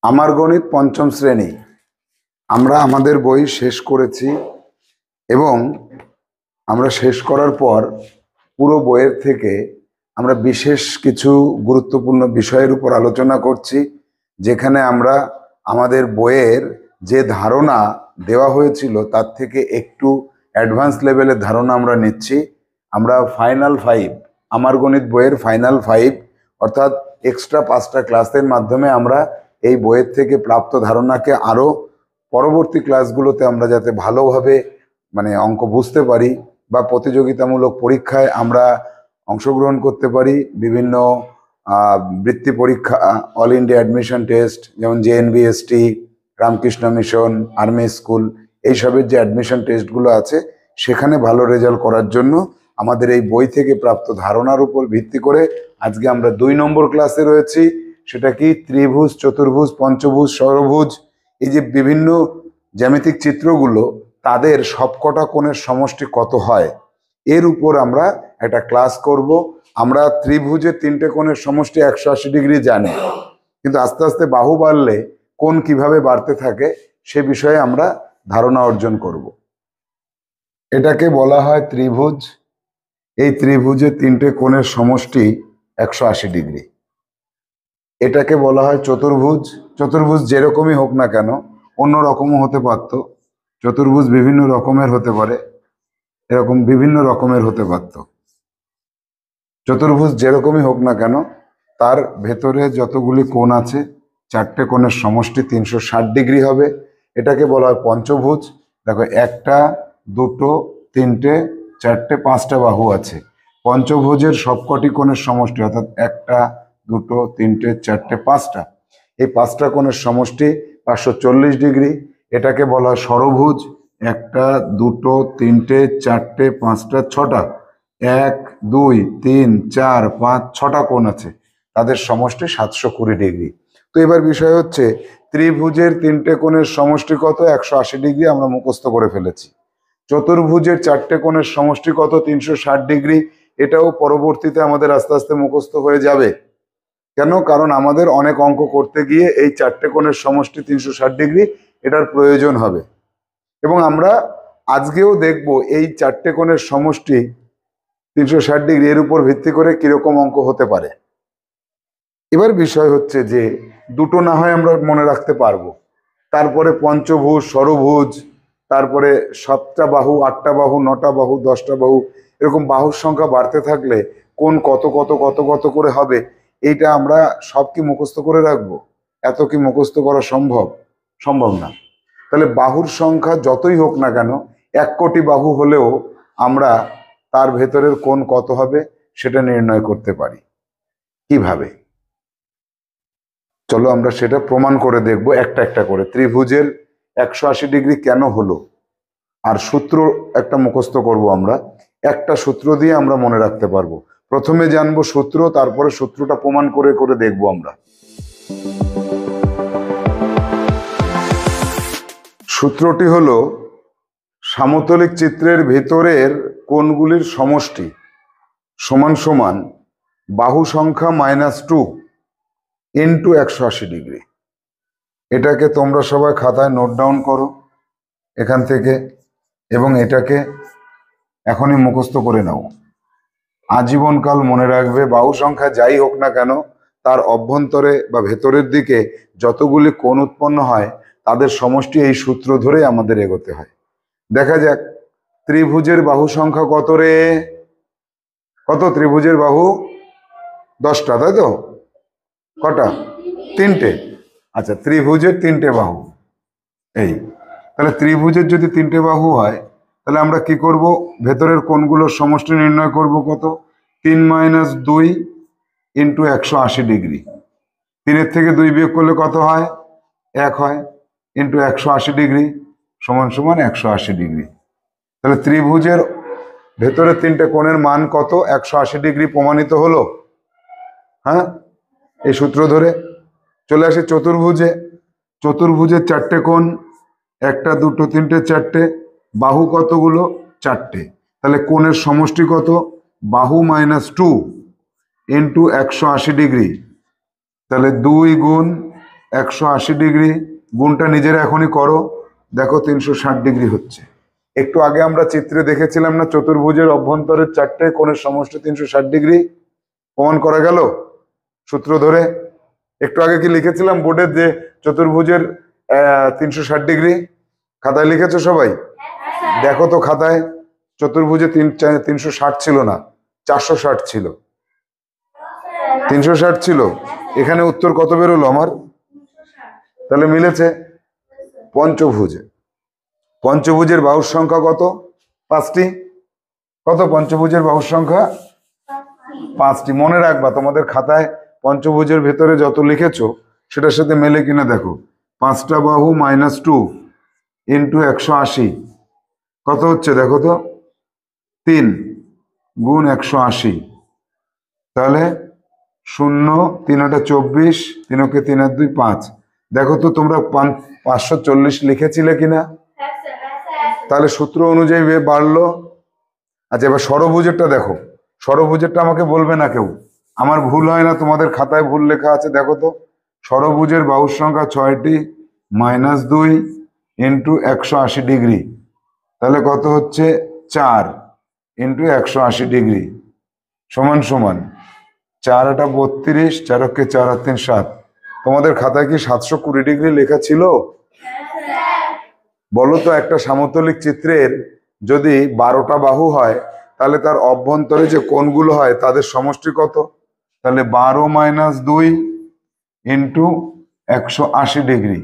আমার গণিত পঞ্চম শ্রেণী আমরা আমাদের বই শেষ করেছি এবং আমরা শেষ করার পর পুরো বইয়ের থেকে আমরা বিশেষ কিছু গুরুত্বপূর্ণ বিষয়ের উপর আলোচনা করছি, যেখানে আমরা আমাদের বইয়ের যে ধারণা দেওয়া হয়েছিল তার থেকে একটু অ্যাডভান্স লেভেলের ধারণা আমরা নিচ্ছি। আমরা ফাইনাল 5 আমার গণিত বইয়ের ফাইনাল 5 অর্থাৎ এক্সট্রা 5টা ক্লাসের মাধ্যমে আমরা এই বইয়ের থেকে প্রাপ্ত ধারণাকে আরও পরবর্তী ক্লাসগুলোতে আমরা যাতে ভালোভাবে অঙ্ক বুঝতে পারি বা প্রতিযোগিতামূলক পরীক্ষায় আমরা অংশগ্রহণ করতে পারি। বিভিন্ন বৃত্তি পরীক্ষা, অল ইন্ডিয়া অ্যাডমিশন টেস্ট, যেমন জেএনভিএসটি, রামকৃষ্ণ মিশন, আর্মি স্কুল, এইসবের যে অ্যাডমিশন টেস্টগুলো আছে সেখানে ভালো রেজাল্ট করার জন্য আমাদের এই বই থেকে প্রাপ্ত ধারণার উপর ভিত্তি করে আজকে আমরা 2 নম্বর ক্লাসে রয়েছি। সেটা কি? ত্রিভুজ, চতুর্ভুজ, পঞ্চভুজ, ষড়ভুজ, এই যে বিভিন্ন জ্যামিতিক চিত্রগুলো, তাদের সবকটা কোণের সমষ্টি কত হয় এর উপর আমরা একটা ক্লাস করব। আমরা ত্রিভুজের 3টে কোণের সমষ্টি 180 ডিগ্রি জানি, কিন্তু আস্তে আস্তে বাহু বাড়লে কোণ কিভাবে বাড়তে থাকে সে বিষয়ে আমরা ধারণা অর্জন করব। এটাকে বলা হয় ত্রিভুজ। এই ত্রিভুজের 3টে কোণের সমষ্টি 180 ডিগ্রি। এটাকে বলা হয় চতুর্ভুজ। চতুর্ভুজ যেরকমই হোক না কেন, অন্য রকমও হতে পারত। চতুর্ভুজ বিভিন্ন রকমের হতে পারে, এরকম বিভিন্ন রকমের হতে পারত। চতুর্ভুজ যেরকমই হোক না কেন, তার ভেতরে যতগুলি কোণ আছে 4টে কোণের সমষ্টি 360 ডিগ্রি হবে। এটাকে বলা হয় পঞ্চভুজ। দেখো, 1টা 2টো 3টে 4টে 5টা বাহু আছে। পঞ্চভুজের সবকটি কোণের সমষ্টি অর্থাৎ 1টা 2টো 3টে 4টে 5টা, এই 5টা কোণের সমষ্টি 540 ডিগ্রি। এটাকে বলা হয় ষড়ভুজ। 1টা 2টো 3টে 4টে 5টা 6টা, 1 2 3 4 5 6টা কোণ আছে, তাদের সমষ্টি 720 ডিগ্রি। তো এবার বিষয় হচ্ছে ত্রিভুজের 3টে কোণের সমষ্টি কত? 180 ডিগ্রি, আমরা মুখস্থ করে ফেলেছি। চতুর্ভুজের 4টে কোণের সমষ্টি কত? 360 ডিগ্রি। এটাও পরবর্তীতে আমাদের আস্তে আস্তে মুখস্থ হয়ে যাবে। কেন? কারণ আমাদের অনেক অঙ্ক করতে গিয়ে এই 4টে কোণের সমষ্টি 360 ডিগ্রি এটার প্রয়োজন হবে, এবং আমরা আজকেও দেখব এই 4টে কোণের সমষ্টি 360 ডিগ্রি এর উপর ভিত্তি করে কিরকম অঙ্ক হতে পারে। এবার বিষয় হচ্ছে যে দুটো না হয় আমরা মনে রাখতে পারবো, তারপরে পঞ্চভুজ, ষড়ভুজ, তারপরে 7টা বাহু, 8টা বাহু, 9টা বাহু, 10টা বাহু, এরকম বাহুর সংখ্যা বাড়তে থাকলে কোন কত কত কত কত করে হবে, এইটা আমরা সব কি মুখস্থ করে রাখবো? এত কি মুখস্থ করা সম্ভব? সম্ভব না। তাহলে বাহুর সংখ্যা যতই হোক না কেন, 1 কোটি বাহু হলেও আমরা তার ভেতরের কোণ কত হবে সেটা নির্ণয় করতে পারি। কিভাবে? চলো আমরা সেটা প্রমাণ করে দেখব একটা একটা করে। ত্রিভুজের 180 ডিগ্রি কেন হলো, আর সূত্র একটা মুখস্থ করব আমরা। একটা সূত্র দিয়ে আমরা মনে রাখতে পারবো। প্রথমে জানবো সূত্র, তারপরে সূত্রটা প্রমাণ করে করে দেখব আমরা। সূত্রটি হলো সমতলিক চিত্রের ভেতরের কোণগুলির সমষ্টি সমান সমান বাহু সংখ্যা -2 ইন্টু 180 ডিগ্রি। এটাকে তোমরা সবাই খাতায় নোট ডাউন করো এখান থেকে, এবং এটাকে এখনই মুখস্থ করে নাও। আজীবনকাল মনে রাখবে, বাহু সংখ্যা যাই হোক না কেন, তার অভ্যন্তরে বা ভেতরের দিকে যতগুলি কোণ উৎপন্ন হয় তাদের সমষ্টি এই সূত্র ধরে আমাদের এগোতে হয়। দেখা যাক ত্রিভুজের বাহু সংখ্যা কত রে? কত? ত্রিভুজের বাহু 10টা, তাই তো? কটা? 3টে। আচ্ছা, ত্রিভুজের 3টে বাহু। এই তাহলে ত্রিভুজের যদি 3টে বাহু হয়, তাহলে আমরা কি করব? ভেতরের কোণগুলোর সমষ্টি নির্ণয় করব। কত? 3 - 2 ইন্টু 180 ডিগ্রি। 3-এর থেকে 2 বিয়োগ করলে কত হয়? 1 হয়, ইন্টু 180 ডিগ্রি সমান সমান 180 ডিগ্রি। তাহলে ত্রিভুজের ভেতরে 3টে কোণের মান কত? 180 ডিগ্রি প্রমাণিত হলো। হ্যাঁ, এই সূত্র ধরে চলে আসে চতুর্ভুজে। চতুর্ভুজের 4টে কোণ, 1টা 2টো 3টে 4টে, বাহু কতগুলো? 4টে। তাহলে কোণের সমষ্টি কত? বাহু -2 ইন্টু 180 ডিগ্রি। তাহলে 2 গুণ 180 ডিগ্রি, গুণটা নিজেরা এখনই করো, দেখো 360 ডিগ্রি হচ্ছে। একটু আগে আমরা চিত্রে দেখেছিলাম না, চতুর্ভুজের অভ্যন্তরের চারটে কোণের সমষ্টি 360 ডিগ্রি, প্রমাণ করা গেল সূত্র ধরে। একটু আগে কি লিখেছিলাম বোর্ডে যে চতুর্ভুজের 360 ডিগ্রি? খাতায় লিখেছো সবাই? দেখো তো খাতায়, চতুর্ভুজে 360 ছিল না, 460 ছিল। 360 ছিল, এখানে উত্তর কত বেরোলো আমার? তাহলে মিলেছে। পঞ্চভুজে, পঞ্চভুজের বাহুর সংখ্যা কত? 5টি। কত পঞ্চভুজের বাহুর সংখ্যা? 5টি। মনে রাখবা, তোমাদের খাতায় পঞ্চভুজের ভেতরে যত লিখেছো সেটার সাথে মেলে কিনা দেখো। 5টা বাহু -2 ইন্টু 180 কত হচ্ছে দেখো তো? 3 গুণ 180, তাহলে 0 3 × 24, 3 × 3 = 2 5। দেখো তো তোমরা 540 লিখেছিলে কিনা? তাহলে সূত্র অনুযায়ী বাড়লো। আচ্ছা, এবার ষড়ভুজেরটা দেখো। ষড়ভুজেরটা আমাকে বলবে না কেউ, আমার ভুল হয় না, তোমাদের খাতায় ভুল লেখা আছে দেখো তো। ষড়ভুজের বাহুর সংখ্যা 6টি, -2 ইন্টু 180 ডিগ্রি, তাহলে কত হচ্ছে? 4 ইন্টু 180 ডিগ্রি সমান সমান 4 × 32, 4 × 4 = 3 7। তোমাদের খাতায় কি 720 ডিগ্রি লেখা ছিল? বলো তো, একটা সমতলিক চিত্রের যদি 12টা বাহু হয় তাহলে তার অভ্যন্তরে যে কোণগুলো হয় তাদের সমষ্টি কত? তাহলে 12 - 2 ইন্টু 180 ডিগ্রি,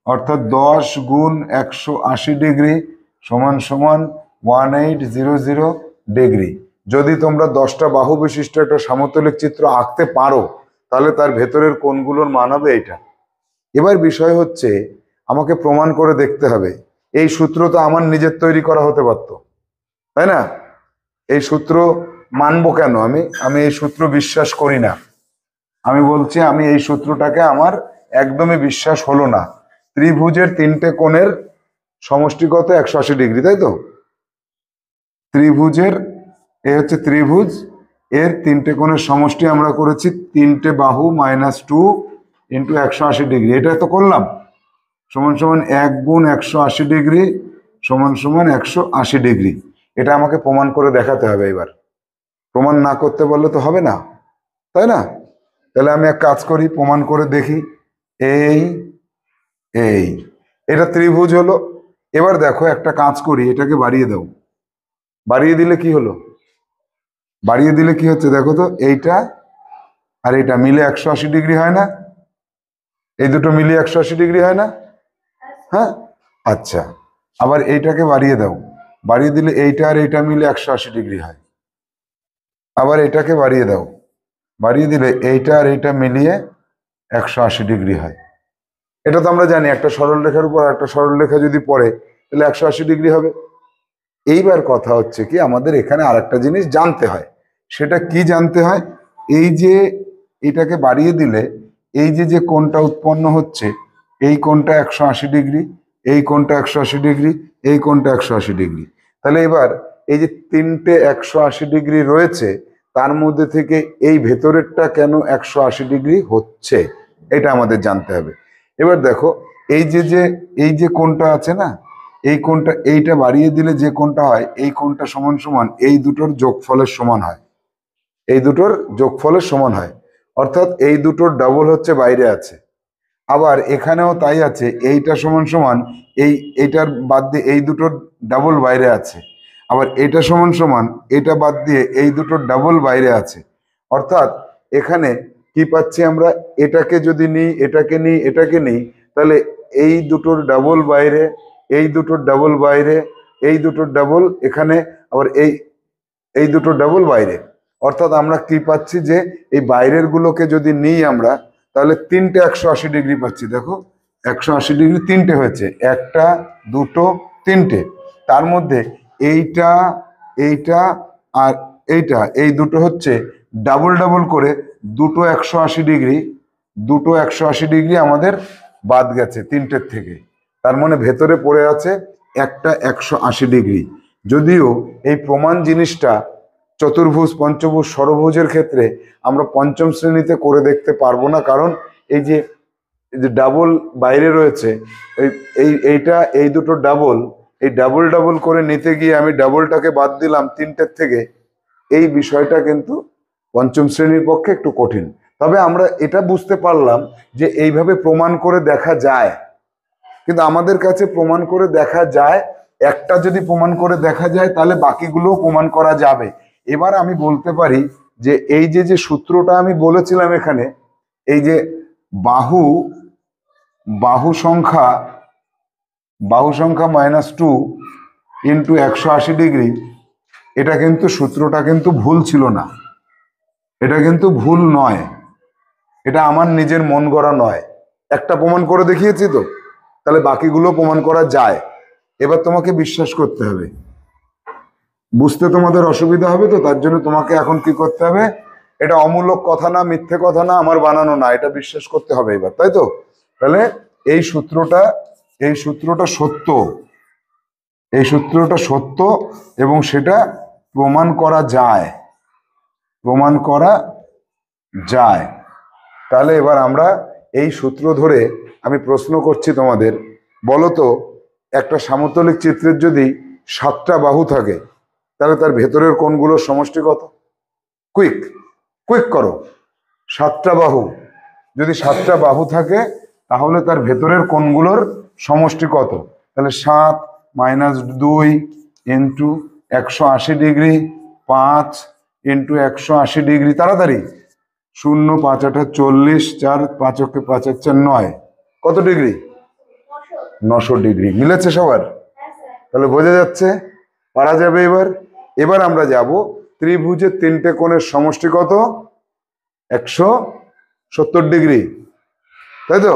অর্থাৎ 10 গুণ 180 ডিগ্রি সমান সমান 1800 ডিগ্রি। যদি তোমরা 10টা বাহু বিশিষ্ট একটা সমতলিক চিত্র আঁকতে পারো তাহলে তার ভেতরের কোণগুলোর মান হবে এইটা। এবার বিষয় হচ্ছে, আমাকে প্রমাণ করে দেখতে হবে। এই সূত্র তো আমার নিজের তৈরি করা হতে পারত, তাই না? এই সূত্র মানবো কেন? আমি এই সূত্র বিশ্বাস করি না। আমি বলছি, আমি এই সূত্রটাকে আমার একদমই বিশ্বাস হলো না। ত্রিভুজের 3টে কোণের সমষ্টি কত? 180 ডিগ্রি, তাই তো? ত্রিভুজের, এ হচ্ছে ত্রিভুজ, এর 3টে কোণের সমষ্টি আমরা করেছি 3টে বাহু -2 ইন্টু 180 ডিগ্রি। এটা তো করলাম, সমান সমান 1 গুণ 180 ডিগ্রি সমান সমান 180 ডিগ্রি। এটা আমাকে প্রমাণ করে দেখাতে হবে। এবার প্রমাণ না করতে বললে তো হবে না, তাই না? তাহলে আমি এক কাজ করি, প্রমাণ করে দেখি। এই এই এটা ত্রিভুজ হলো। এবার দেখো, একটা কাজ করি, এটাকে বাড়িয়ে দাও। বাড়িয়ে দিলে কি হলো? বাড়িয়ে দিলে কি হচ্ছে দেখো তো? এইটা আর এটা মিলে 180 ডিগ্রি হয় না? এই দুটো মিলিয়ে 180 ডিগ্রি হয় না? হ্যাঁ, আচ্ছা, আবার এইটাকে বাড়িয়ে দাও। বাড়িয়ে দিলে এইটা আর এইটা মিলে 180 ডিগ্রি হয়। আবার এটাকে বাড়িয়ে দাও, বাড়িয়ে দিলে এইটা আর এইটা মিলিয়ে 180 ডিগ্রি হয়। এটা তো আমরা জানি, একটা সরল রেখার উপর একটা সরল রেখা যদি পড়ে তাহলে 180 ডিগ্রি হবে। এইবার কথা হচ্ছে কি, আমাদের এখানে আরেকটা জিনিস জানতে হয়। সেটা কি জানতে হয়? এই যে এটাকে বাড়িয়ে দিলে এই যে কোণটা উৎপন্ন হচ্ছে, এই কোণটা 180 ডিগ্রি, এই কোণটা 180 ডিগ্রি, এই কোণটা 180 ডিগ্রি। তাহলে এবার এই যে 3টে 180 ডিগ্রি রয়েছে, তার মধ্যে থেকে এই ভেতরেরটা কেন 180 ডিগ্রি হচ্ছে, এটা আমাদের জানতে হবে। এবার দেখো, এই যে কোণটা আছে না, এই কোণটা, এইটা বাড়িয়ে দিলে যে কোণটা হয়, এই কোণটা সমান সমান এই দুটোর যোগফলের সমান হয়। এই দুটোর যোগফলের সমান হয়, অর্থাৎ এই দুটোর ডাবল হচ্ছে বাইরে আছে। আবার এখানেও তাই আছে, এইটা সমান সমান এইটার বাদ দিয়ে এই দুটোর ডাবল বাইরে আছে। আবার এটা সমান সমান এটা বাদ দিয়ে এই দুটোর ডাবল বাইরে আছে। অর্থাৎ এখানে কি পাচ্ছি আমরা? এটাকে যদি নিই, এটাকে নিই, এটাকে নিই, তাহলে এই দুটোর ডাবল বাইরে, এই দুটোর ডাবল বাইরে, এই দুটোর ডাবল এখানে, আবার এই দুটোর ডাবল বাইরে। অর্থাৎ আমরা কি পাচ্ছি? যে এই বাইরের গুলোকে যদি নিই আমরা, তাহলে 3টে 180 ডিগ্রি পাচ্ছি। দেখো, 180 ডিগ্রি 3টে হয়েছে, একটা, দুটো, 3টে। তার মধ্যে এইটা, এইটা আর এইটা, এই দুটো হচ্ছে ডাবল ডাবল করে দুটো 180 ডিগ্রি, দুটো 180 ডিগ্রি আমাদের বাদ গেছে 3টের থেকে। তার মানে ভেতরে পড়ে আছে একটা 180 ডিগ্রি। যদিও এই প্রমাণ জিনিসটা চতুর্ভুজ, পঞ্চভুজ, ষড়ভুজের ক্ষেত্রে আমরা পঞ্চম শ্রেণীতে করে দেখতে পারবো না, কারণ এই যে যে ডাবল বাইরে রয়েছে, এইটা এই দুটো ডাবল, এই ডাবল ডাবল করে নিতে গিয়ে আমি ডাবলটাকে বাদ দিলাম তিনটের থেকে। এই বিষয়টা কিন্তু পঞ্চম শ্রেণীর পক্ষে একটু কঠিন। তবে আমরা এটা বুঝতে পারলাম যে এইভাবে প্রমাণ করে দেখা যায়, কিন্তু আমাদের কাছে প্রমাণ করে দেখা যায়, একটা যদি প্রমাণ করে দেখা যায় তাহলে বাকিগুলোও প্রমাণ করা যাবে। এবার আমি বলতে পারি যে এই যে সূত্রটা আমি বলেছিলাম এখানে, এই যে বাহু সংখ্যা -2 ইন্টু 180 ডিগ্রি, এটা কিন্তু সূত্রটা কিন্তু ভুল ছিল না, এটা কিন্তু ভুল নয়, এটা আমার নিজের মন গড়া নয়। একটা প্রমাণ করে দেখিয়েছি তো, তাহলে বাকিগুলো প্রমাণ করা যায়। এবার তোমাকে বিশ্বাস করতে হবে, বুঝতে তোমাদের অসুবিধা হবে তো, তার জন্য তোমাকে এখন কি করতে হবে, এটা অমূলক কথা না, মিথ্যে কথা না, আমার বানানো না, এটা বিশ্বাস করতে হবে এবার, তাই তো? তাহলে এই সূত্রটা সত্য, এই সূত্রটা সত্য এবং সেটা প্রমাণ করা যায়, প্রমাণ করা যায়। তাহলে এবার আমরা এই সূত্র ধরে আমি প্রশ্ন করছি তোমাদের, বলো তো একটা সমতলিক চিত্রের যদি 7টা বাহু থাকে তাহলে তার ভেতরের কোণগুলোর সমষ্টি কত? কুইক করো। 7টা বাহু, যদি 7টা বাহু থাকে তাহলে তার ভেতরের কোণগুলোর সমষ্টি কত? তাহলে 7 - 2 ইন্টু 180 ডিগ্রি, 5 ইন্টু 180 ডিগ্রি, তাড়াতাড়ি, 0 5 8 40, 4 5 5 4 9, কত ডিগ্রি? 900 ডিগ্রি। মিলেছে সবার? তাহলে বোঝা যাচ্ছে, পারা যাবে। এবার আমরা যাব ত্রিভুজের 3টে কোণের সমষ্টি কত? 170 ডিগ্রি, তাই তো?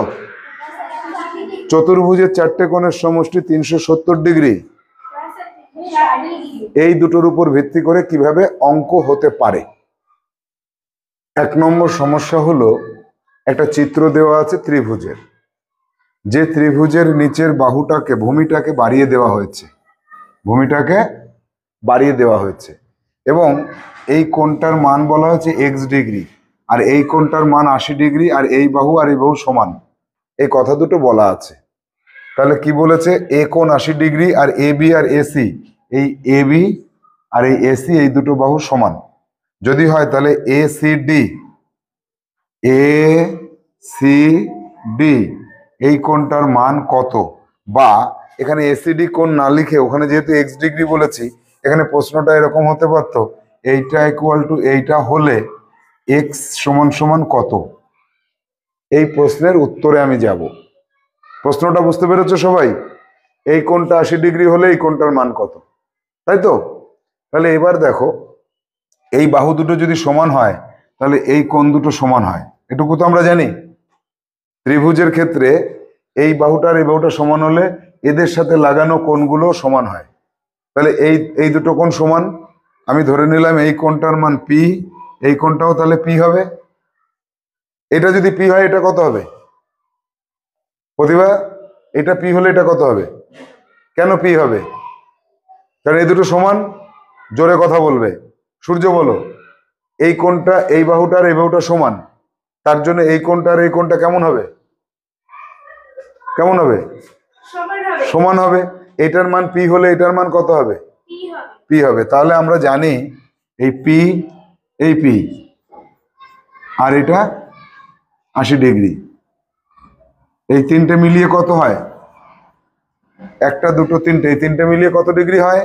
চতুর্ভুজের 4টে কোণের সমষ্টি 370 ডিগ্রি। এই দুটোর উপর ভিত্তি করে কিভাবে অঙ্ক হতে পারে। 1 নম্বর সমস্যা হলো, একটা চিত্র দেওয়া আছে ত্রিভুজের, যে ত্রিভুজের নিচের ভূমিটাকে বাড়িয়ে দেওয়া হয়েছে, এবং এই কোণটার মান বলা হয়েছে x ডিগ্রি, আর এই কোণটার মান 80 ডিগ্রি, আর এই বাহু আর এই বাহু সমান, এই কথা দুটো বলা আছে। তাহলে কি বলেছে? এ কোণ 80 degree, R A B R AC, এই এ বি আর এই এসি, এই দুটো বাহু সমান যদি হয়, তাহলে এ সি ডি এই কোণটার মান কত? বা এখানে এসিডি কোণ না লিখে, ওখানে যেহেতু এক্স ডিগ্রি বলেছি, এখানে প্রশ্নটা এরকম হতে পারতো, এইটা ইকুয়াল টু এইটা হলে এক্স সমান সমান কত? এই প্রশ্নের উত্তরে আমি যাব। প্রশ্নটা বুঝতে পেরেছো সবাই? এই কোণটা 80 ডিগ্রি হলে এই কোণটার মান কত, তাই তো? তাহলে এবার দেখো, এই বাহু দুটো যদি সমান হয় তাহলে এই কোণ দুটো সমান হয়, এটুকু তো আমরা জানি। ত্রিভুজের ক্ষেত্রে এই বাহুটার এই বাহুটা সমান হলে এদের সাথে লাগানো কোণগুলো সমান হয়। তাহলে এই দুটো কোণ সমান, আমি ধরে নিলাম এই কোণটার মান পি, এই কোণটাও তাহলে পি হবে। এটা যদি পি হয় এটা কত হবে প্রতিভা? এটা পি হলে এটা কত হবে? কেন পি হবে? কারণ এই দুটো সমান। জোরে কথা বলবে, সূর্য বলো। এই কোণটা, এই বাহুটার এই বাহুটা সমান, তার জন্য এই কোণটা আর এই কোণটা কেমন হবে? সমান হবে। এটার মান পি হলে এটার মান কত হবে? পি হবে। তাহলে আমরা জানি এই পি আর এটা 80 ডিগ্রি, এই তিনটে মিলিয়ে কত হয়? 1 2 3, এই তিনটে মিলিয়ে কত ডিগ্রি হয়?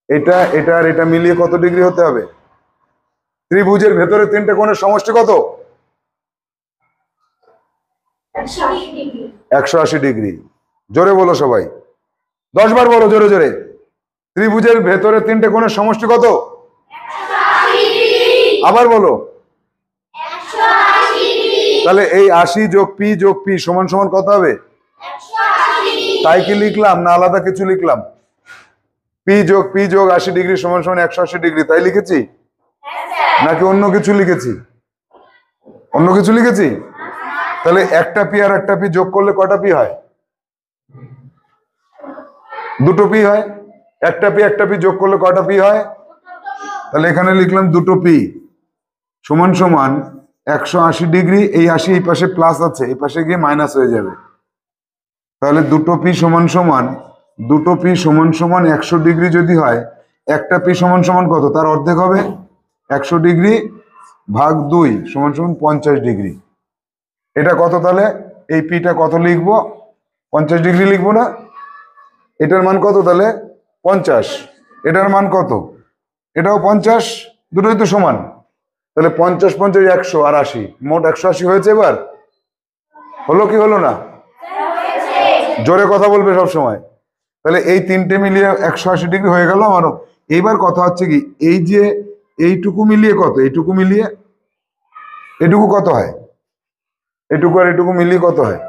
এটা আর এটা মিলিয়ে কত ডিগ্রি হতে হবে? ত্রিভুজের ভেতরে 3টে কোণের সমষ্টি কত? 180 ডিগ্রি। জোরে বলো সবাই, 10 বার বলো জোরে জোরে। ত্রিভুজের ভেতরে 3টে কোণের সমষ্টি কত? আবার বলো। তাহলে এই 80 যোগ পি সমান সমান কত হবে? তাই কি লিখলাম না আলাদা কিছু লিখলাম? পি যোগ 80 ডিগ্রি সমান সমান 180 ডিগ্রি, তাই লিখেছি নাকি অন্য কিছু লিখেছি? অন্য কিছু লিখেছি। তাহলে একটা পি আর একটা পি যোগ করলে কটা পি হয়? 2টো পি হয়। একটা পি যোগ করলে কটা পি হয়? তাহলে এখানে লিখলাম 2টো পি সমান সমান 180 ডিগ্রি, এই 80 এই পাশে প্লাস আছে, এই পাশে গিয়ে মাইনাস হয়ে যাবে। তাহলে দুটো পি সমান সমান 100 ডিগ্রি যদি হয়, একটা পি সমান সমান কত, তার অর্ধেক হবে 100 ডিগ্রি ভাগ 2 সমান সমান 50 ডিগ্রি। এটা কত, তাহলে এই পিটা কত লিখবো, 50 ডিগ্রি লিখবো না? এটার মান কত তাহলে 50, এটার মান কত, এটাও 50, দুটোই তো সমান। তাহলে 50 50 100 আর 80, মোট 180 হয়েছে। এবার হলো কি হলো না? জোরে কথা বলবে সব সময়। তাহলে এই তিনটে মিলিয়ে 180 ডিগ্রি হয়ে গেল আমারও। এইবার কথা হচ্ছে কি, এই যে এইটুকু মিলিয়ে কত, এইটুকু মিলিয়ে এটুকু কত হয়, এটুকু আর এটুকু মিলিয়ে কত হয়?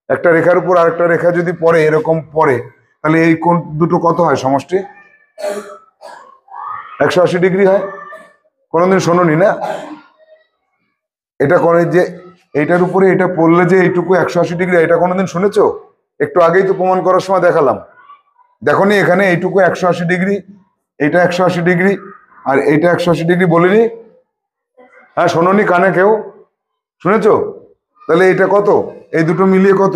একটা রেখার উপর আরেকটা রেখা যদি পড়ে, এরকম পড়ে, তাহলে এই কোণ দুটো কত হয় সমষ্টি? 180 ডিগ্রি হয়। কোনোদিন শোনোনি না এটা? করে যে এইটার উপরে এটা পড়লে যে এইটুকু 180 ডিগ্রি, এটা কোনোদিন শুনেছো? একটু আগেই তো প্রমাণ করার সময় দেখালাম। দেখোনি এখানে এইটুকু 180 ডিগ্রি, এইটা 180 ডিগ্রি, আর এইটা 180 ডিগ্রি বলিনি? হ্যাঁ, শোনোনি কানে কেউ? শুনেছো? তাহলে এটা কত, এই দুটো মিলিয়ে কত?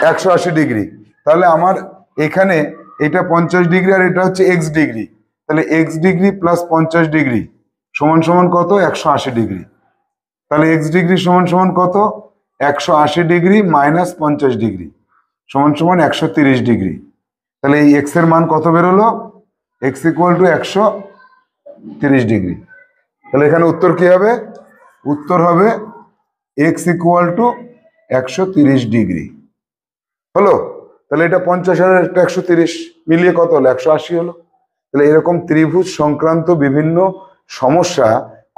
180 ডিগ্রি। তাহলে আমার এখানে এটা 50 ডিগ্রি আর এটা হচ্ছে এক্স ডিগ্রি, তাহলে এক্স ডিগ্রি প্লাস 50 ডিগ্রি সমান সমান কত? 180 ডিগ্রি। তাহলে এক্স ডিগ্রি সমান সমান কত? 180 ডিগ্রি মাইনাস 50 ডিগ্রি সমান সমান 130 ডিগ্রি। তাহলে এই এক্স এর মান কত বেরোলো? X equal to 130 degree. তাহলে এখানে উত্তর কি হবে? উত্তর হবে এক্স ইকুয়াল টু 130 ডিগ্রি। হলো? তাহলে এটা 50 আর একটা 130 মিলিয়ে কত হলো? 180 হলো। তাহলে এরকম ত্রিভুজ সংক্রান্ত বিভিন্ন সমস্যা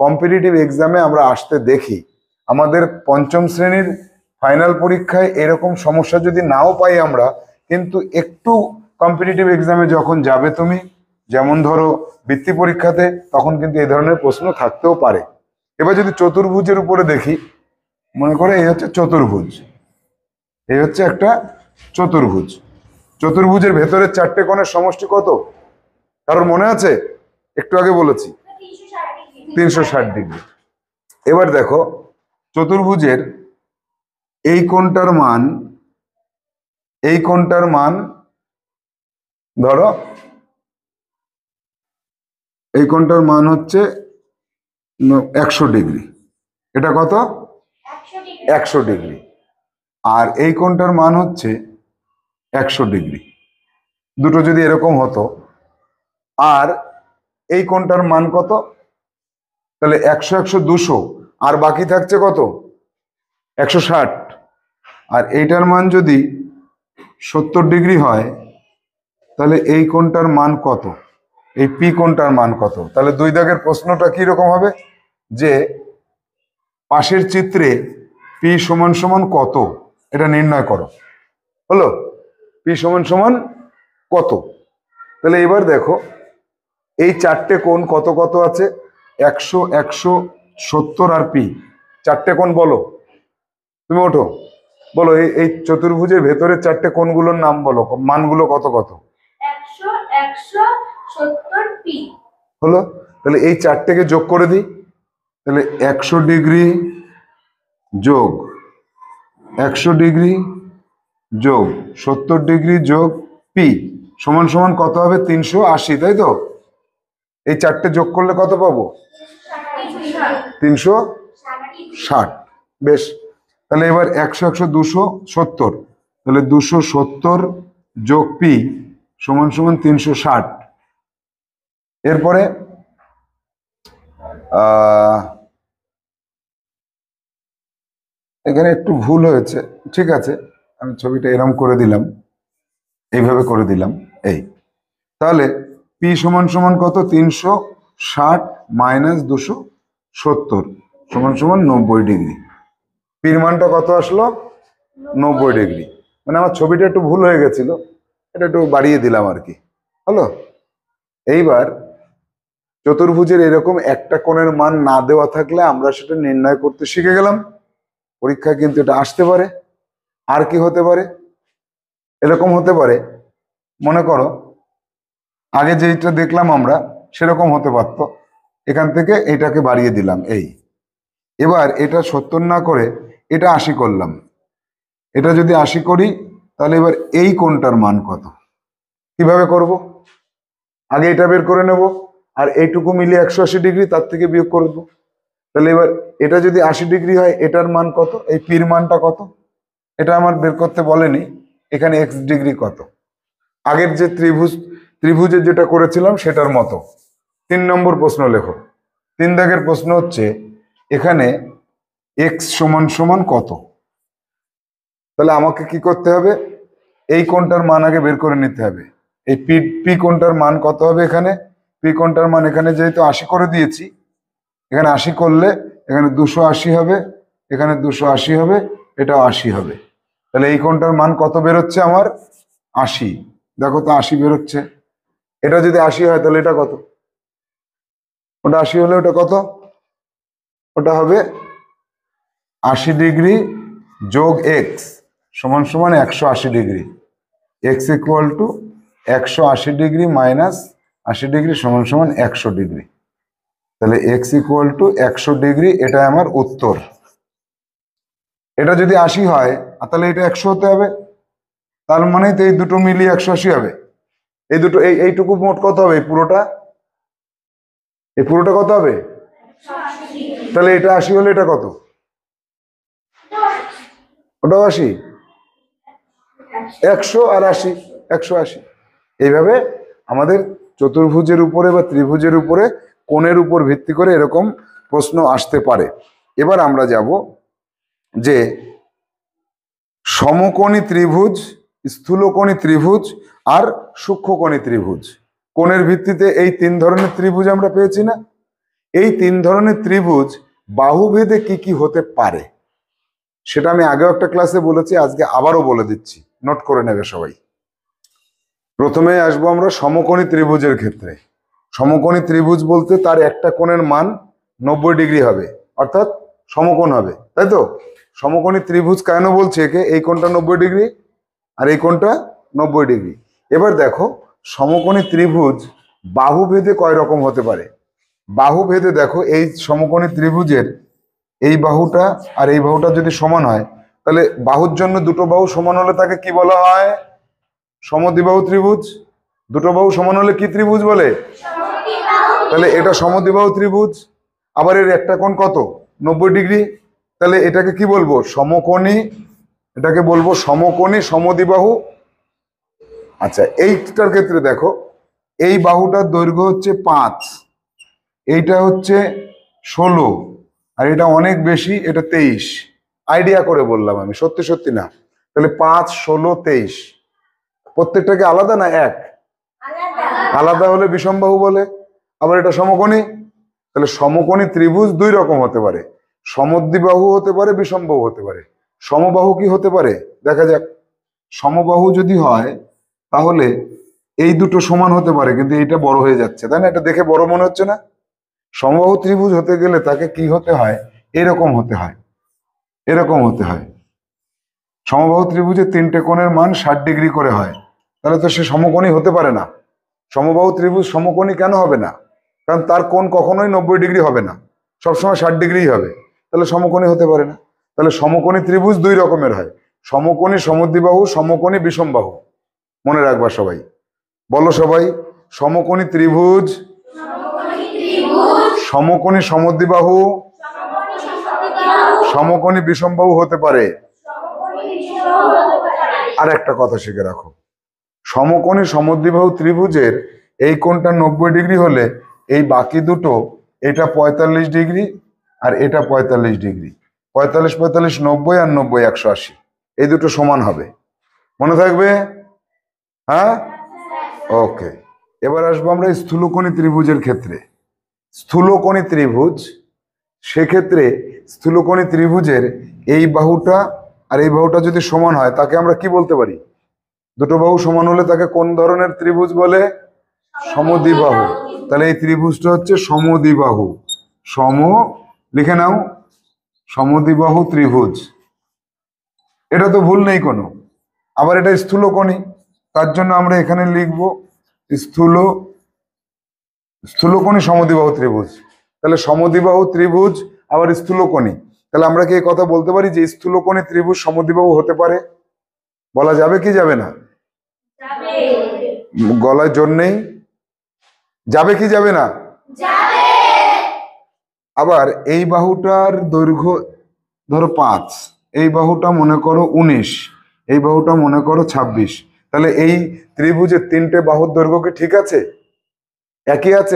কম্পিটিটিভ এক্সামে আমরা আসতে দেখি। আমাদের পঞ্চম শ্রেণীর ফাইনাল পরীক্ষায় এরকম সমস্যা যদি নাও পাই আমরা, কিন্তু একটু কম্পিটিটিভ এক্সামে যখন যাবে তুমি, যেমন ধরো বৃত্তি পরীক্ষাতে, তখন কিন্তু এই ধরনের প্রশ্ন থাকতেও পারে। এবার যদি চতুর্ভুজের উপরে দেখি, মনে করে এই হচ্ছে চতুর্ভুজ, এই হচ্ছে একটা চতুর্ভুজ। চতুর্ভুজের ভেতরে চারটে কোণের সমষ্টি কত? কারোর মনে আছে? একটু আগে বলেছি 360 ডিগ্রি। এবার দেখো চতুর্ভুজের এই কোণটার মান, এই কোণটার মান ধরো, এই কোণটার মান হচ্ছে 100 ডিগ্রি। এটা কত? 100 ডিগ্রি। আর এই কোণটার মান হচ্ছে 100 ডিগ্রি। দুটো যদি এরকম হতো, আর এই কোণটার মান কত? তাহলে 100 100 200, আর বাকি থাকছে কত? 160। আর এইটার মান যদি 70 ডিগ্রি হয়, তাহলে এই কোণটার মান কত? এই পি কোণটার মান কত? তাহলে দুই দাগের প্রশ্নটা কি রকম হবে, যে পাশের চিত্রে পি সমান সমান কত, এটা নির্ণয় করো। হলো? পি সমান সমান কত? তাহলে এবার দেখো এই চারটে কোণ কত কত আছে? 100 100 70 আর পি, চারটে কোণ বলো। তুমি ওঠো, বলো এই চতুর্ভুজের ভেতরে চারটে কোণগুলোর নাম বলো, মানগুলো কত কত? 100 100 70 পি। হলো? তাহলে এই চারটেকে যোগ করে দিই। তাহলে 100 ডিগ্রি যোগ 100 ডিগ্রি যোগ 70 ডিগ্রি যোগ পি সমান সমান কত হবে? 380, তাই তো? এই চারটে যোগ করলে কত পাবো? 360। বেশ, তাহলে এবার 100 100 270, তাহলে 270 যোগ পি সমান সমান 360। এরপরে এখানে একটু ভুল হয়েছে, ঠিক আছে, আমি ছবিটা এরম করে দিলাম, এইভাবে করে দিলাম। এই তাহলে পি সমান সমান কত? 360 মাইনাস 270 সমান সমান 90 ডিগ্রি। পির মানটা কত আসলো? 90 ডিগ্রি। মানে আমার ছবিটা একটু ভুল হয়ে গেছিল, এটা একটু বাড়িয়ে দিলাম আর কি। হলো? এইবার চতুর্ভুজের এরকম একটা কোণের মান না দেওয়া থাকলে আমরা সেটা নির্ণয় করতে শিখে গেলাম। পরীক্ষায় কিন্তু এটা আসতে পারে। আর কি হতে পারে? এরকম হতে পারে, মনে করো আগে যেটা দেখলাম আমরা সেরকম হতে পারতো, এখান থেকে এইটাকে বাড়িয়ে দিলাম, এই এবার এটা 70 না করে এটা 80 করলাম। এটা যদি 80 করি তাহলে এবার এই কোণটার মান কত, কিভাবে করব? আগে এটা বের করে নেব, আর এইটুকু মিলিয়ে 180 ডিগ্রি, তার থেকে বিয়োগ করব। তাহলে এবার এটা যদি 80 ডিগ্রি হয়, এটার মান কত, এই পির মানটা কত, এটা আমার বের করতে বলেনি। এখানে এক্স ডিগ্রি কত, আগের যে ত্রিভুজের যেটা করেছিলাম সেটার মতো। 3 নম্বর প্রশ্ন লেখো। 3 দাগের প্রশ্ন হচ্ছে এখানে এক্স সমান সমান কত। তাহলে আমাকে কি করতে হবে, এই কোণটার মান আগে বের করে নিতে হবে। এই পি কোণটার মান কত হবে, এখানে পি কোণটার মান এখানে যেহেতু 80 করে দিয়েছি, এখানে 80 করলে এখানে 280 হবে, এখানে 280 হবে, এটাও 80 হবে। তাহলে এই কোণটার মান কত বেরোচ্ছে আমার, 80। দেখো তো 80 বেরোচ্ছে। এটা যদি 80 হয় তাহলে এটা কত, ওটা 80 হলে ওটা কত, ওটা হবে 80 ডিগ্রি যোগ এক্স সমান সমান 180 degree. X equal to 180 degree minus 80 degree সমান সমান 100 ডিগ্রি। তাহলে এক্স ইকুয়াল টু 100 ডিগ্রি, এটা আমার উত্তর। এটা যদি 80 হয় তাহলে এটা 100 হতে হবে, তার মানে তো এই দুটো মিলিয়ে 180 হবে। এই দুটো এইটুকু মোট কত হবে, এই পুরোটা কত হবে, তাহলে এটা 80 হলে এটা কত, ওটাও 80, 100 আর 80, 180। এইভাবে আমাদের চতুর্ভুজের উপরে বা ত্রিভুজের উপরে কোণের উপর ভিত্তি করে এরকম প্রশ্ন আসতে পারে। এবার আমরা যাব যে সমকোণী ত্রিভুজ, স্থূলকোণী ত্রিভুজ আর সূক্ষ্মকোণী ত্রিভুজ। কোণের ভিত্তিতে এই 3 ধরনের ত্রিভুজ আমরা পেয়েছি না? এই 3 ধরনের ত্রিভুজ বাহুভেদে কি কি হতে পারে সেটা আমি আগেও একটা ক্লাসে বলেছি, আজকে আবারও বলে দিচ্ছি, নোট করে নেবে সবাই। প্রথমে আসবো আমরা সমকোণী ত্রিভুজের ক্ষেত্রে। সমকোণী ত্রিভুজ বলতে তার একটা কোণের মান 90 ডিগ্রি হবে, অর্থাৎ সমকোণ হবে, তাই তো? সমকোণী ত্রিভুজ কেন বলছে একে, এই কোণটা 90 ডিগ্রি আর এই কোণটা 90 ডিগ্রি। এবার দেখো সমকোণী ত্রিভুজ বাহুভেদে কয় রকম হতে পারে। বাহুভেদে দেখো এই সমকোণী ত্রিভুজের এই বাহুটা আর এই বাহুটা যদি সমান হয়, তাহলে বাহুর জন্য দুটো বাহু সমান হলে তাকে কি বলা হয়, সমদ্বিবাহু ত্রিভুজ। দুটো বাহু সমান হলে কি ত্রিভুজ বলে, তাহলে এটা সমদ্বিবাহু ত্রিভুজ। আবার এর একটা কোণ কত, 90 ডিগ্রি, তাহলে এটাকে কি বলবো, সমকোণী, এটাকে বলবো সমকোণী সমদ্বিবাহু। আচ্ছা, এইটার ক্ষেত্রে দেখো এই বাহুটার দৈর্ঘ্য হচ্ছে 5, এইটা হচ্ছে 16, আর এটা অনেক বেশি, এটা 23। আইডিয়া করে বললাম আমি, সত্যি সত্যি না। তাহলে 5, 16, 23 প্রত্যেকটাকে আলাদা না এক, আলাদা হলে বিষমবাহু বলে। আবার এটা সমকোণী, তাহলে সমকোণী ত্রিভুজ 2 রকম হতে পারে, সমদ্বিবাহু হতে পারে, বিষমবাহু হতে পারে। সমবাহু কি হতে পারে দেখা যাক। সমবাহু যদি হয় তাহলে এই দুটো সমান হতে পারে, কিন্তু এইটা বড় হয়ে যাচ্ছে, তাই না? এটা দেখে বড় মনে হচ্ছে না? সমবাহু ত্রিভুজ হতে গেলে তাকে কি হতে হয়, এরকম হতে হয়, এরকম হতে হয়। সমবাহু ত্রিভুজের 3টে কোণের মান 60 ডিগ্রি করে হয়, তাহলে তো সে সমকোণী হতে পারে না। সমবাহু ত্রিভুজ সমকোণী কেন হবে না, কারণ তার কোণ কখনোই 90 ডিগ্রি হবে না, সবসময় 60 ডিগ্রিই হবে, তাহলে সমকোণী হতে পারে না। তাহলে সমকোণী ত্রিভুজ 2 রকমের হয়, সমকোণী সমদ্বিবাহু, সমকোণী বিষমবাহু। মনে রাখবা সবাই, বলো সবাই, সমকোণী ত্রিভুজ, সমকোণী সমদ্বিবাহু, সমকোণী বিষমবাহু হতে পারে। আর একটা কথা শিখে রাখো, সমকোণী সমদ্বিবাহু ত্রিভুজের এই কোণটা 90 ডিগ্রি হলে এই বাকি দুটো, এটা 45 ডিগ্রি আর এটা 45 ডিগ্রি, 45 45 90 আর 90 180, এই দুটো সমান হবে। মনে থাকবে? হ্যাঁ, ওকে। এবার আসবো আমরা স্থূলকোণী ত্রিভুজের ক্ষেত্রে। স্থূলকোণী ত্রিভুজ, সেক্ষেত্রে স্থূলকোণী ত্রিভুজের এই বাহুটা আর এই বাহুটা যদি সমান হয় তাকে আমরা কি বলতে পারি, দুটো বাহু সমান হলে তাকে কোন ধরনের ত্রিভুজ বলে, সমদ্বিবাহু। তাহলে এই ত্রিভুজটা হচ্ছে সমদ্বিবাহু, লিখে নাও, সমদ্বিবাহু ত্রিভুজ। এটা তো ভুল নেই কোনো। আবার এটা স্থূলকোণী, তার জন্য আমরা এখানে লিখব স্থূলকোণী সমদ্বিবাহু ত্রিভুজ। তাহলে সমদ্বিবাহু ত্রিভুজ আবার স্থূলকোণী। তাহলে আমরা কি এই কথা বলতে পারি যে স্থূলকোণী ত্রিভুজ সমদ্বিবাহু হতে পারে? বলা যাবে কি যাবে না? গলায় জোর নেই। যাবে কি যাবে না? আবার এই বাহুটার দৈর্ঘ্য ধরো 5, এই বাহুটা মনে করো 19, এই বাহুটা মনে করো 26। তাহলে এই ত্রিভুজের তিনটে বাহুর দৈর্ঘ্য কি ঠিক আছে? একই আছে?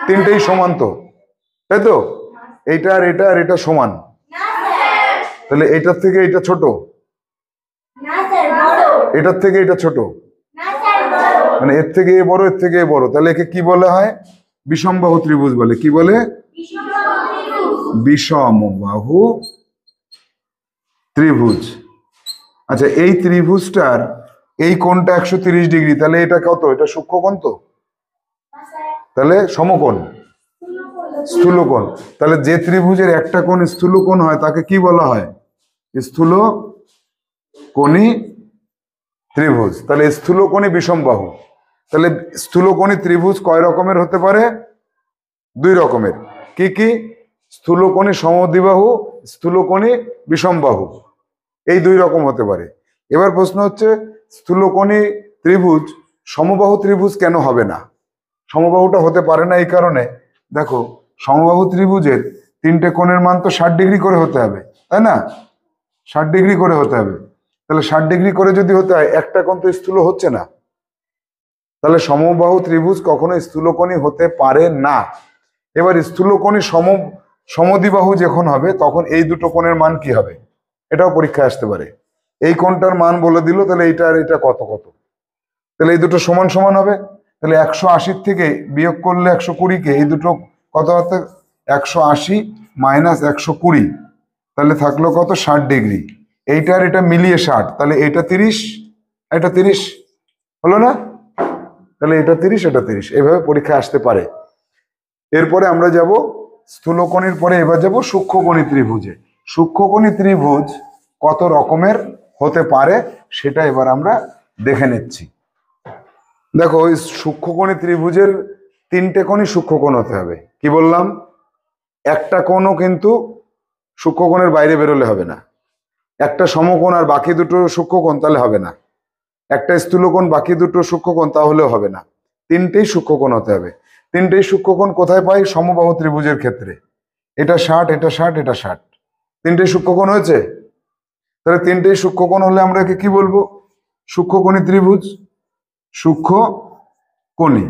তিনটেই সমান তো, তাই তো? এইটা আর এটা আর এটা সমান। তাহলে এইটার থেকে এটা ছোট, এটার থেকে এটা ছোট, মানে এর থেকে এ বড়, এর থেকে এ বড়। তাহলে একে কি বলা হয়? বিষমবাহু ত্রিভুজ বলে। কি বলে? বিষমবাহু ত্রিভুজ। আচ্ছা, এই ত্রিভুজটার এই কোণটা 130 ডিগ্রি, তাহলে এটা কত? এটা সূক্ষ্মকোণ তো, তাহলে সমকোণ, স্থূলকোণ। তাহলে যে ত্রিভুজের একটা কোণ স্থূলকোণ হয় তাকে কি বলা হয়? স্থূলকোণী ত্রিভুজ। তাহলে স্থূলকোণী বিষমবাহু। তাহলে স্থূলকোণী ত্রিভুজ কয় রকমের হতে পারে? 2 রকমের। কি কি? স্থূলকোণী সমদ্বিবাহু, স্থূলকোণী বিষমবাহু, এই 2 রকম হতে পারে। এবার প্রশ্ন হচ্ছে, স্থূলকোণী ত্রিভুজ সমবাহু ত্রিভুজ কেন হবে না? সমবাহুটা হতে পারে না এই কারণে, দেখো সমবাহু ত্রিভুজের তিনটে কোণের মান তো 60 ডিগ্রি করে হতে হবে, তাই না? 60 ডিগ্রি করে হতে হবে। তাহলে 60 ডিগ্রি করে যদি হতে হয়, একটা কোণ তো স্থূল হচ্ছে না, তাহলে সমবাহু ত্রিভুজ কখনো স্থূলকোণী হতে পারে না। এবার স্থূলকোণী সমদ্বিবাহু যখন হবে তখন এই দুটো কোণের মান কি হবে? এটাও পরীক্ষায় আসতে পারে। এই কোণটার মান বলে দিল, তাহলে এইটা আর এটা কত কত, তাহলে এই দুটো সমান সমান হবে। তাহলে 180 থেকে বিয়োগ করলে 120 কে, এই দুটো কত হতে? 180 মাইনাস 120, তাহলে থাকলো কত? 60 ডিগ্রি। এইটার এটা মিলিয়ে 60, তাহলে এটা 30, এটা 30 হলো না? তাহলে এটা 30, এটা 30, এইভাবে পরীক্ষা আসতে পারে। এরপরে আমরা যাব স্থূলকোণীর পরে, এবার যাব সূক্ষ্মকোণী ত্রিভুজে। সূক্ষ্মকোণী ত্রিভুজ কত রকমের হতে পারে সেটা এবার আমরা দেখে নিচ্ছি। দেখো, ওই সূক্ষ্মকোণী ত্রিভুজের তিনটে কোণই সূক্ষ্মকোণ হতে হবে। কি বললাম? একটা কোণও কিন্তু সূক্ষ্মকোণের বাইরে বেরোলে হবে না। একটা সমকোণ আর বাকি দুটো সূক্ষ্মকোণ, তাহলে হবে না। একটা স্থূলকোণ বাকি দুটো সূক্ষ্মকোণ, তাহলেও হবে না। তিনটেই সূক্ষ্মকোণ হতে হবে। তিনটেই সূক্ষ্মকোণ কোথায় পাই? সমবাহু ত্রিভুজের ক্ষেত্রে। এটা 60, এটা 60, এটা 60, তিনটেই সূক্ষ্মকোণ হয়েছে। তাহলে তিনটেই সূক্ষ্মকোণ হলে আমরা একে কি বলবো? সূক্ষ্মকোণী ত্রিভুজ, সূক্ষ্মকোণী।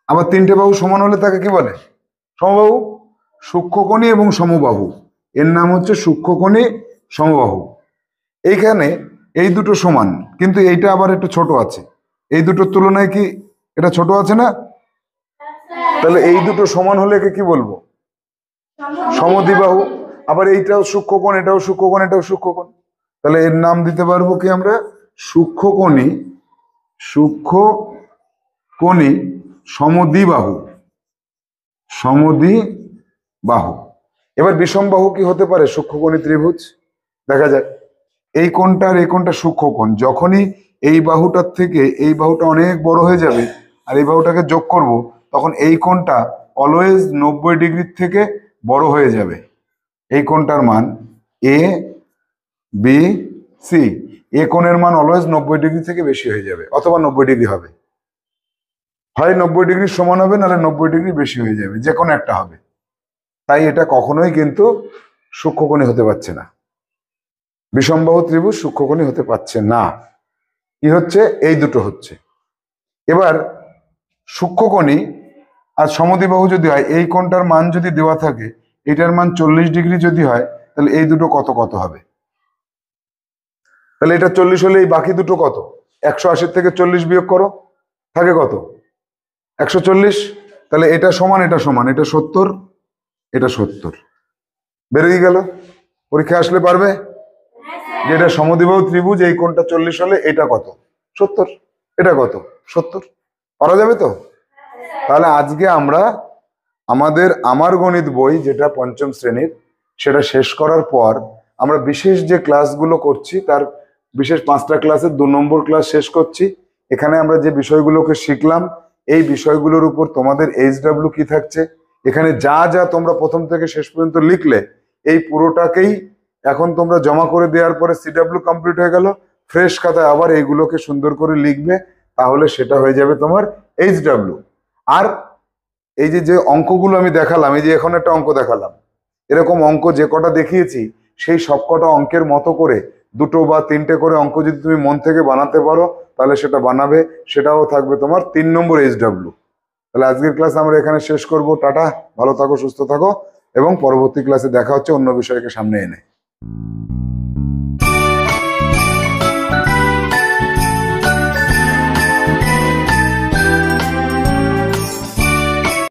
আবার তিনটে বাহু সমান হলে তাকে কি বলে? সমবাহু। সূক্ষ্মকোণী এবং সমবাহু, এর নাম হচ্ছে সূক্ষ্মকোণী সমবাহু। এইখানে এই দুটো সমান, কিন্তু এইটা আবার একটু ছোট আছে। এই দুটোর তুলনায় কি এটা ছোট আছে না? তাহলে এই দুটো সমান হলে একে কি বলবো? সমদ্বিবাহু। আবার এইটাও সূক্ষ্মকোণ, এটাও সূক্ষ্মকোণ, এটাও সূক্ষ্মকোণ, তাহলে এর নাম দিতে পারবো কি আমরা? সূক্ষ্মকোণী, সূক্ষ্মকোণী সমদ্বিবাহু, সমদ্বিবাহু। এবার বিষমবাহু কি হতে পারে সূক্ষ্মকোণী ত্রিভুজ? দেখা যাক। এই কোণটা আর এই কোণটা সূক্ষ্মকোণ, যখনই এই বাহুটার থেকে এই বাহুটা অনেক বড় হয়ে যাবে আর এই বাহুটাকে যোগ করব, তখন এই কোণটা অলওয়েজ 90 ডিগ্রির থেকে বড় হয়ে যাবে। এই কোণটার মান এ বি সি, এ কোণের মান অলওয়েজ 90 ডিগ্রি থেকে বেশি হয়ে যাবে, অথবা 90 ডিগ্রি হবে, হয় 90 ডিগ্রি সমান হবে, নাহলে 90 ডিগ্রি বেশি হয়ে যাবে, যে কোনো একটা হবে। তাই এটা কখনোই কিন্তু সূক্ষ্মকোণী হতে পারছে না। বিষমবাহু ত্রিভুজ সূক্ষ্মকোণী হতে পারছে না। কি হচ্ছে? এই দুটো হচ্ছে। এবার সূক্ষ্মকোণী আর সমদ্বিবাহু যদি হয়, এই কোণটার মান যদি দেওয়া থাকে, এটার মান 40 ডিগ্রি যদি হয়, তাহলে এই দুটো কত কত হবে? তাহলে এটা 40 হলে এই বাকি দুটো কত? 180 থেকে 40 বিয়োগ করো, থাকে কত? 140। তাহলে এটা সমান, এটা সমান, এটা 70, এটা 70, বেরিয়ে গেল। পরীক্ষা আসলে পারবে যে এটা সমদ্বিবাহু ত্রিভুজ, এই কোণটা 40 হলে এটা কত? 70, এটা কত? 70, পারা যাবে তো? তাহলে আজকে আমরা আমার গণিত বই, যেটা পঞ্চম শ্রেণীর, সেটা শেষ করার পর আমরা বিশেষ যে ক্লাসগুলো করছি, তার বিশেষ 5টা ক্লাসের 2 নম্বর ক্লাস শেষ করছি। এখানে আমরা যে বিষয়গুলোকে শিখলাম, এই বিষয়গুলোর উপর তোমাদের HW কি থাকছে, এখানে যা যা তোমরা প্রথম থেকে শেষ পর্যন্ত লিখলে এই পুরোটাকেই এখন তোমরা জমা করে দেওয়ার পরে সিডাব্লিউ কমপ্লিট হয়ে গেল। ফ্রেশ খাতায় আবার এইগুলোকে সুন্দর করে লিখবে, তাহলে সেটা হয়ে যাবে তোমার এইচডাব্লিউ। আর এই যে যে অঙ্কগুলো আমি দেখালাম, এই যে এখন একটা অঙ্ক দেখালাম, এরকম অঙ্ক যে কটা দেখিয়েছি সেই সব কটা অঙ্কের মতো করে 2টো বা 3টে করে অঙ্ক যদি তুমি মন থেকে বানাতে পারো তাহলে সেটা বানাবে, সেটাও থাকবে তোমার 3 নম্বর এইচডাব্লিউ। তাহলে আজকের ক্লাস আমরা এখানে শেষ করব। টাটা, ভালো থাকো, সুস্থ থাকো, এবং পরবর্তী ক্লাসে দেখা হচ্ছে অন্য বিষয়কে সামনে এনে।